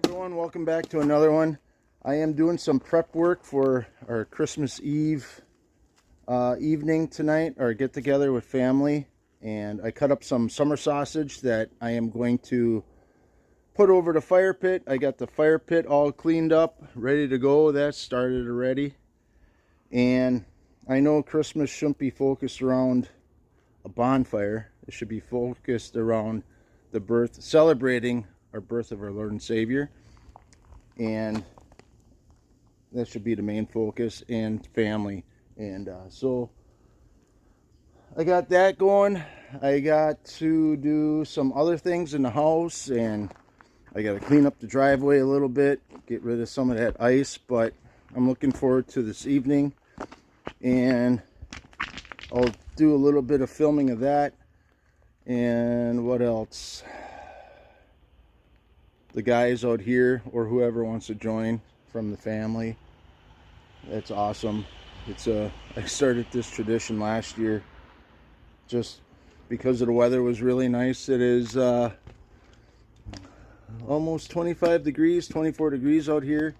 Everyone, welcome back to another one. I am doing some prep work for our Christmas Eve evening tonight, or get together with family, and I cut up some summer sausage that I am going to put over the fire pit. I got the fire pit all cleaned up, ready to go. That started already. And I know Christmas shouldn't be focused around a bonfire. It should be focused around the birth, celebrating our birth of our Lord and Savior, and that should be the main focus, and family. And so I got that going. I got to do some other things in the house, and I got to clean up the driveway a little bit, get rid of some of that ice. But I'm looking forward to this evening, and I'll do a little bit of filming of that. And what else? The guys out here, or whoever wants to join from the family, that's awesome. I started this tradition last year just because the weather was really nice. It is almost 25 degrees, 24 degrees out here.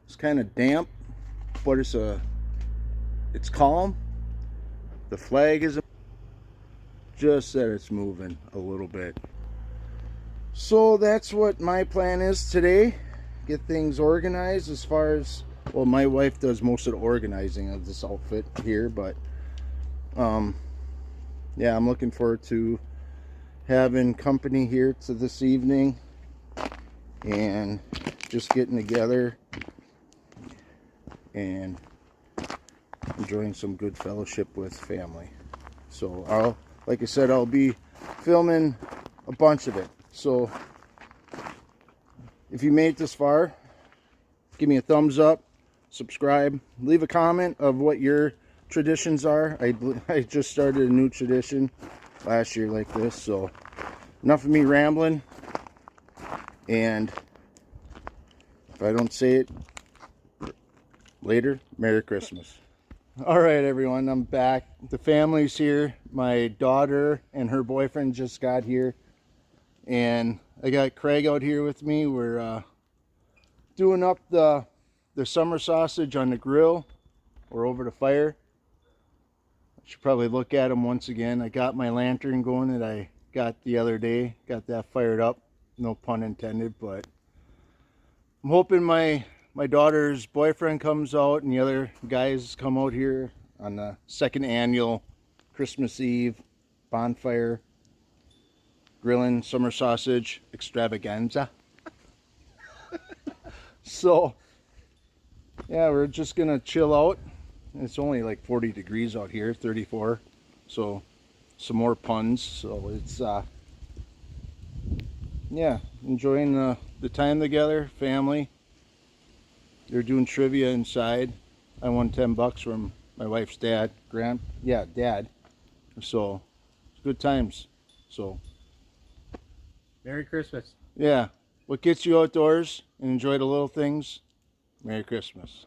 It's kind of damp, but it's calm. The flag is just that it's moving a little bit. So that's what my plan is today. Get things organized as far as, well, my wife does most of the organizing of this outfit here, but yeah, I'm looking forward to having company here to this evening and just getting together and enjoying some good fellowship with family. So like I said, I'll be filming a bunch of it. So if you made it this far, give me a thumbs up, subscribe, leave a comment of what your traditions are. I just started a new tradition last year like this. So enough of me rambling, and if I don't say it later, Merry Christmas. All right, everyone, I'm back. The family's here. My daughter and her boyfriend just got here, and I got Craig out here with me. We're doing up the summer sausage on the grill or over the fire. I should probably look at them once again. I got my lantern going that I got the other day. Got that fired up. No pun intended, but I'm hoping my daughter's boyfriend comes out and the other guys come out here on the second annual Christmas Eve bonfire grilling summer sausage extravaganza. So yeah, we're just gonna chill out. It's only like 40 degrees out here, 34, so some more puns. So it's yeah, enjoying the time together, family. They're doing trivia inside. I won $10 from my wife's dad, dad. So it's good times. So Merry Christmas. yeah, what gets you outdoors and enjoy the little things? Merry Christmas.